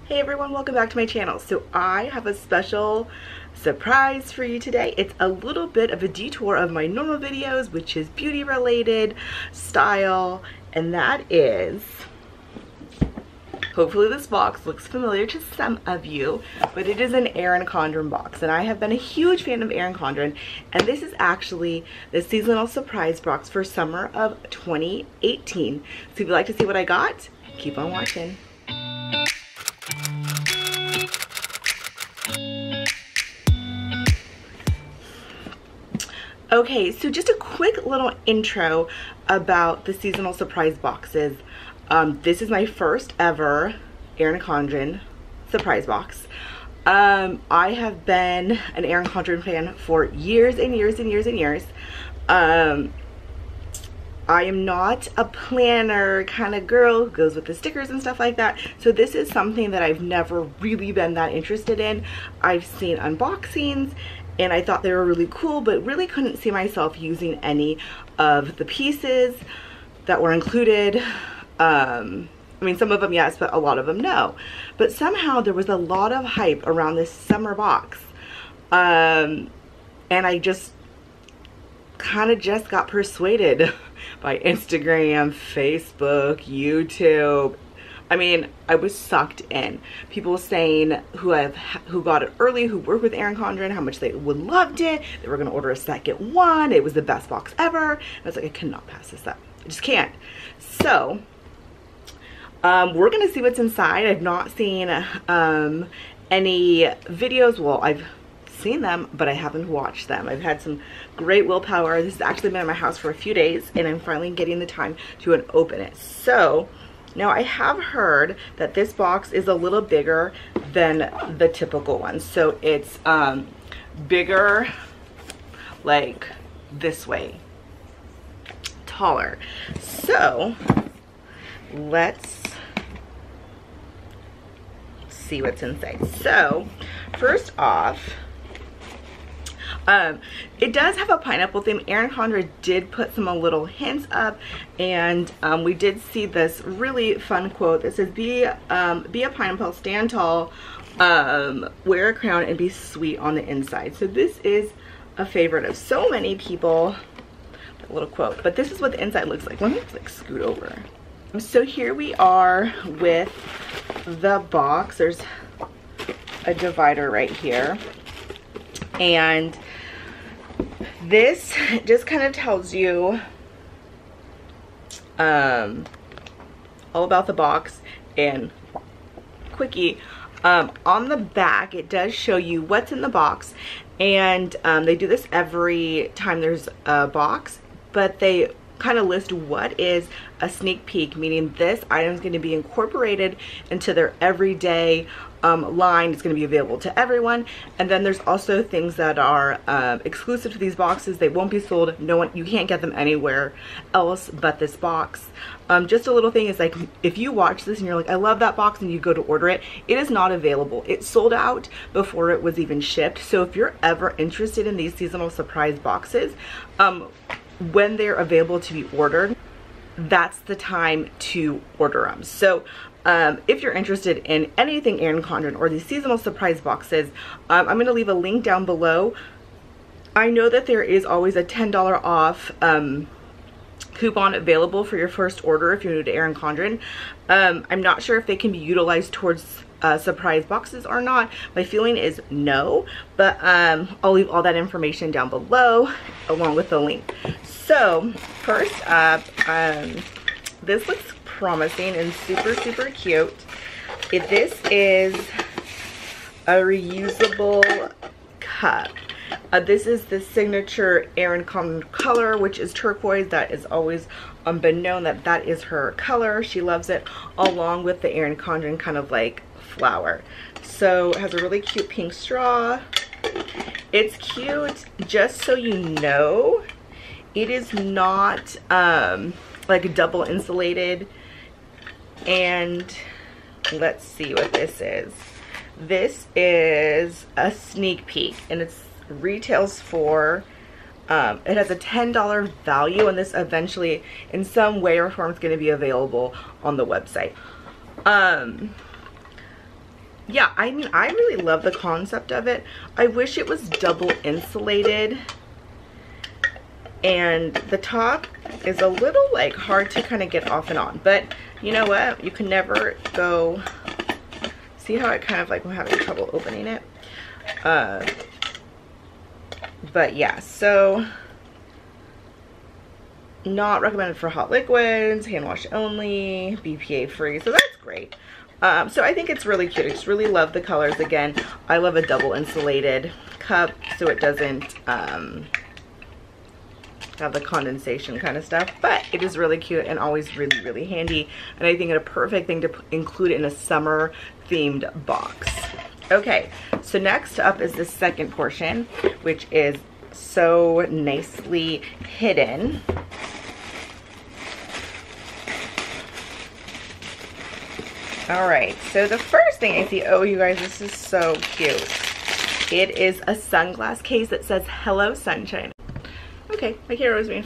Hey everyone, welcome back to my channel. So I have a special surprise for you today. It's a little bit of a detour of my normal videos, which is beauty related, style, and that is, hopefully this box looks familiar to some of you, but it is an Erin Condren box, and I have been a huge fan of Erin Condren, and this is actually the seasonal surprise box for summer of 2018. So if you'd like to see what I got, keep on watching. Okay, so just a quick little intro about the seasonal surprise boxes. This is my first ever Erin Condren surprise box. I have been an Erin Condren fan for years and years and years and years. I am not a planner kind of girl who goes with the stickers and stuff like that. So this is something that I've never really been that interested in. I've seen unboxings and I thought they were really cool, but really couldn't see myself using any of the pieces that were included. I mean, some of them yes, but a lot of them no. But somehow there was a lot of hype around this summer box. And I just kind of just got persuaded by Instagram, Facebook, YouTube. I mean, I was sucked in. People saying who got it early, who work with Erin Condren, how much they loved it. They were gonna order a second one. It was the best box ever. I was like, I cannot pass this up. I just can't. So we're gonna see what's inside. I've not seen any videos. Well, I've seen them, but I haven't watched them. I've had some great willpower. This has actually been in my house for a few days, and I'm finally getting the time to open it. So now I have heard that this box is a little bigger than the typical one. So it's bigger like this way, taller. So let's see what's inside. So first off, it does have a pineapple theme. Erin Condren did put some little hints up, and we did see this really fun quote that says, be a pineapple, stand tall, wear a crown, and be sweet on the inside. So this is a favorite of so many people, that little quote. But this is what the inside looks like. Let me like scoot over. So here we are with the box. There's a divider right here, and this just kind of tells you all about the box and quickie. On the back it does show you what's in the box, and they do this every time there's a box, but they kind of list what is a sneak peek, meaning this item is going to be incorporated into their everyday line. It's going to be available to everyone. And then there's also things that are exclusive to these boxes. They won't be sold. You can't get them anywhere else but this box. Just a little thing is, like, if you watch this and you're like, I love that box, and you go to order it, it is not available. It sold out before it was even shipped. So if you're ever interested in these seasonal surprise boxes, when they're available to be ordered, that's the time to order them. So if you're interested in anything Erin Condren or these seasonal surprise boxes, I'm going to leave a link down below. I know that there is always a $10 off coupon available for your first order if you're new to Erin Condren. I'm not sure if they can be utilized towards surprise boxes or not. My feeling is no, but I'll leave all that information down below along with the link. So first up, this looks promising and super cute. This is a reusable cup. This is the signature Erin Condren color, which is turquoise. That is always been known that is her color. She loves it, along with the Erin Condren kind of like flower. So it has a really cute pink straw. It's cute. Just so you know, it is not like double insulated. And let's see what this is. This is a sneak peek, and it's retails for it has a $10 value, and this eventually in some way or form is going to be available on the website. yeah, I mean, I really love the concept of it. I wish it was double insulated, and the top is a little like hard to kind of get off and on, but you know what, you can never go. See how I kind of like, I'm having trouble opening it, but yeah, so not recommended for hot liquids, hand wash only, BPA free, so that's great. So I think it's really cute. I just really love the colors. Again, I love a double insulated cup so it doesn't have the condensation kind of stuff, but it is really cute and always really, really handy, and I think it's a perfect thing to include in a summer themed box. Okay, so next up is the second portion, which is so nicely hidden. All right, so the first thing I see, oh you guys, this is so cute. It is a sunglass case that says "Hello Sunshine." Okay, my camera was being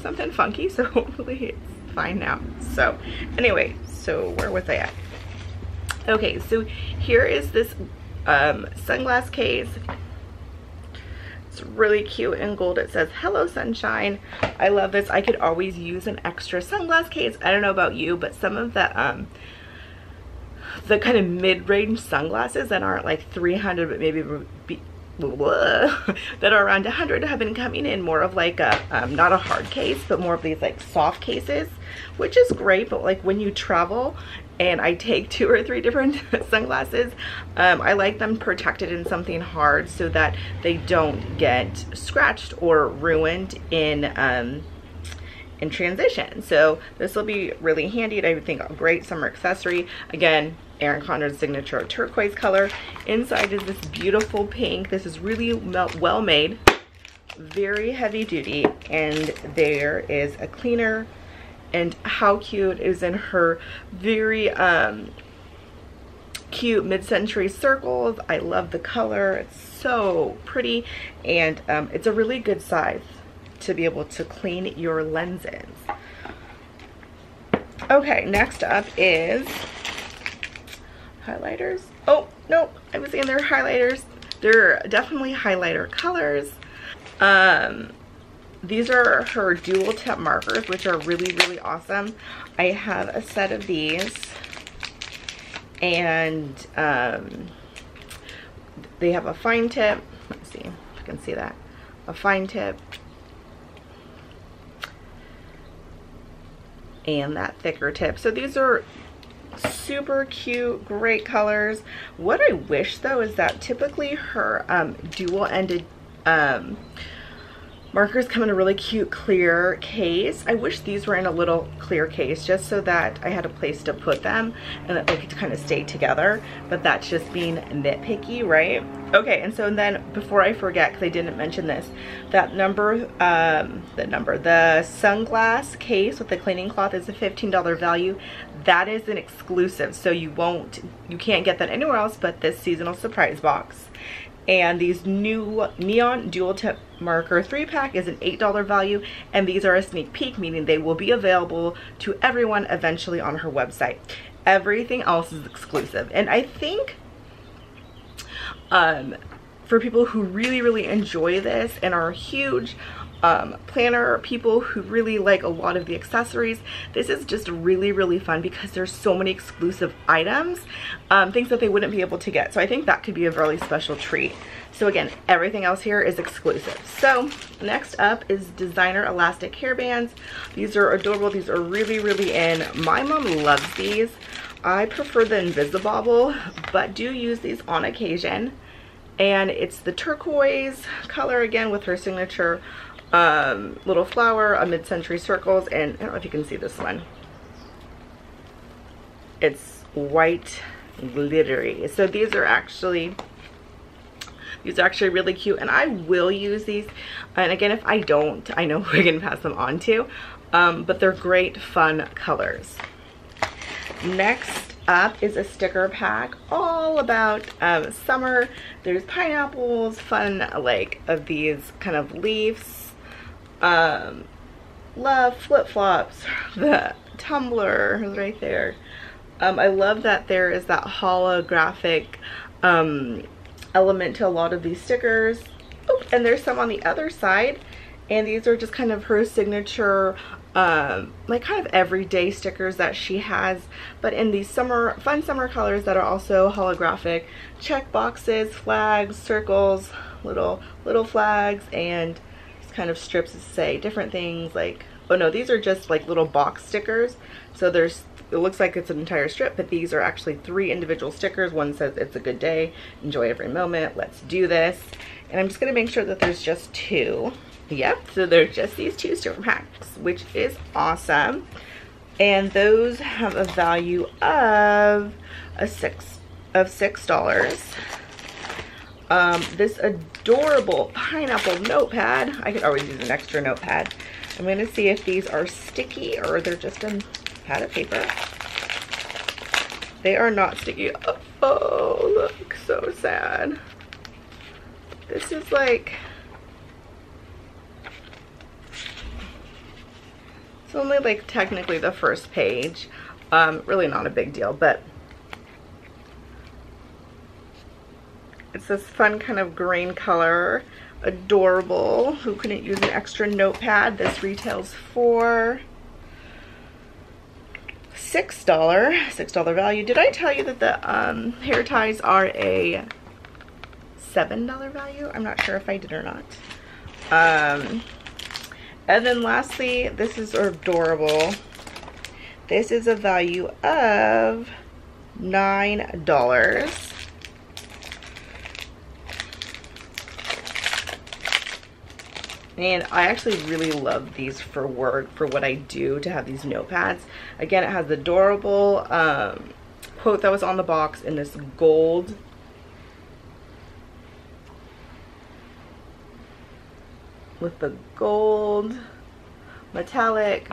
something funky, so hopefully it's fine now. So anyway, so where was I at? Okay, so here is this sunglass case. It's really cute in gold. It says "Hello Sunshine." I love this. I could always use an extra sunglass case. I don't know about you, but some of the kind of mid-range sunglasses that aren't like 300 but maybe that are around 100 have been coming in more of like a not a hard case, but more of these like soft cases, which is great. But like when you travel and I take 2 or 3 different sunglasses, I like them protected in something hard so that they don't get scratched or ruined in transition. So this will be really handy, and I think a great summer accessory. Again, Erin Condren's signature turquoise color. Inside is this beautiful pink. This is really well made, very heavy duty, and there is a cleaner. And how cute is in her very cute mid-century circles. I love the color. It's so pretty, and it's a really good size to be able to clean your lenses. Okay, next up is highlighters. Oh no, I was saying they're highlighters. They're definitely highlighter colors. These are her dual tip markers, which are really, really awesome. I have a set of these, and they have a fine tip. Let's see if you can see that. A fine tip and that thicker tip. So these are super cute, great colors. What I wish though is that typically her dual-ended markers come in a really cute clear case. I wish these were in a little clear case just so that I had a place to put them and that they could kind of stay together, but that's just being nitpicky, right? Okay, and so then before I forget, because I didn't mention this, that the sunglass case with the cleaning cloth is a $15 value. That is an exclusive, so you can't get that anywhere else but this seasonal surprise box. And these new neon dual tip marker 3-pack is an $8 value, and these are a sneak peek, meaning they will be available to everyone eventually on her website. Everything else is exclusive, and I think for people who really, really enjoy this and are huge planner people who really like a lot of the accessories, this is just really, really fun because there's so many exclusive items, things that they wouldn't be able to get. So I think that could be a really special treat. So again, everything else here is exclusive. So next up is designer elastic hairbands. These are adorable. These are really, really in. My mom loves these. I prefer the Invisibobble, but do use these on occasion. And it's the turquoise color again with her signature little flower, a mid-century circles, and I don't know if you can see this one. It's white glittery. So these are actually really cute, and I will use these. And again, if I don't, I know we can pass them on to, but they're great fun colors. Next up is a sticker pack all about summer. There's pineapples, fun like of these kind of leaves, love flip-flops, the tumbler is right there, I love that there is that holographic element to a lot of these stickers. Oh, and there's some on the other side, and these are just kind of her signature like kind of everyday stickers that she has, but in these fun summer colors that are also holographic. Check boxes, flags, circles, little flags, and just kind of strips that say different things. Like, oh no, these are just like little box stickers, so it looks like it's an entire strip, but these are actually 3 individual stickers. One says it's a good day, enjoy every moment, let's do this. And I'm just gonna make sure that there's just 2. Yep, so there's just these 2 sticker packs, which is awesome. And those have a value of $6. This adorable pineapple notepad. I could always use an extra notepad. I'm gonna see if these are sticky or they're just a pad of paper. They are not sticky. Oh, look, so sad. This is like, it's only like technically the first page. Really not a big deal, but it's this fun kind of green color. Adorable. Who couldn't use an extra notepad? This retails for $6 value. Did I tell you that the hair ties are a $7 value? I'm not sure if I did or not. And then lastly, this is adorable. This is a value of $9. And I actually really love these for work, for what I do, to have these notepads. Again, it has the adorable quote that was on the box in this gold. With the gold metallic.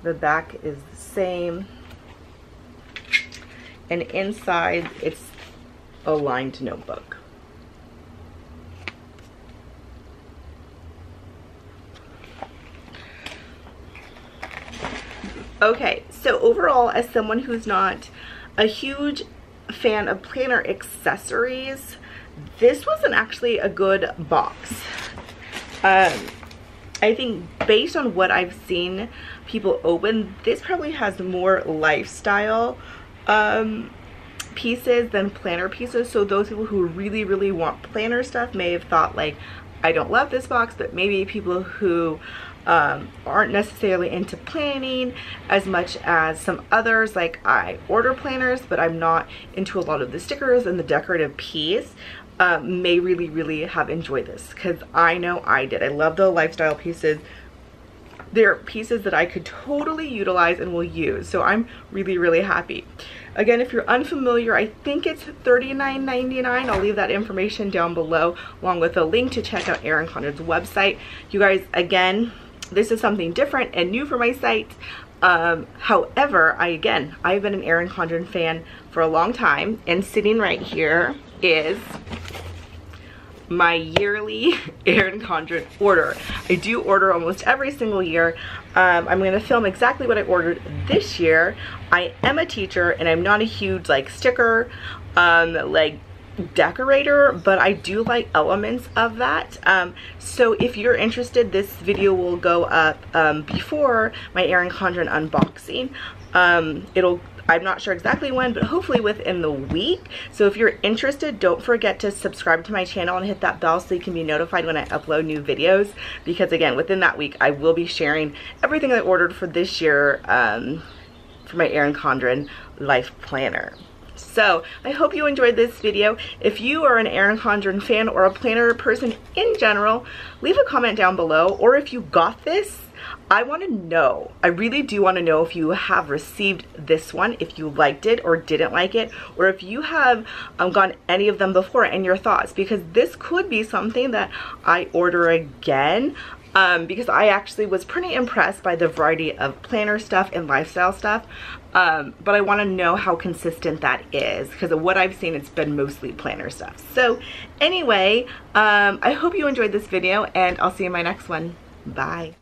The back is the same. And inside, it's a lined notebook. Okay, so overall, as someone who's not a huge fan of planner accessories, this wasn't actually a good box. I think based on what I've seen people open, this probably has more lifestyle pieces than planner pieces. So those people who really want planner stuff may have thought like, I don't love this box, but maybe people who aren't necessarily into planning as much as some others, like I order planners but I'm not into a lot of the stickers and the decorative piece, may really have enjoyed this, because I know I did. I love the lifestyle pieces. They're pieces that I could totally utilize and will use, so I'm really happy. Again, if you're unfamiliar, I think it's $39.99. I'll leave that information down below, along with a link to check out Erin Condren's website. You guys, again, this is something different and new for my site. However, I've been an Erin Condren fan for a long time, and sitting right here is my yearly Erin Condren order. I do order almost every single year. I'm going to film exactly what I ordered this year. I am a teacher and I'm not a huge like sticker like decorator, but I do like elements of that. So if you're interested, this video will go up before my Erin Condren unboxing. I'm not sure exactly when, but hopefully within the week. So if you're interested, don't forget to subscribe to my channel and hit that bell so you can be notified when I upload new videos, because again, within that week I will be sharing everything I ordered for this year for my Erin Condren life planner. So I hope you enjoyed this video. If you are an Erin Condren fan or a planner person in general, leave a comment down below. Or if you got this, I want to know. I really do want to know if you have received this one, if you liked it or didn't like it, or if you have gotten any of them before and your thoughts, because this could be something that I order again. Because I actually was pretty impressed by the variety of planner stuff and lifestyle stuff. But I want to know how consistent that is, because of what I've seen, it's been mostly planner stuff. So anyway, I hope you enjoyed this video, and I'll see you in my next one. Bye.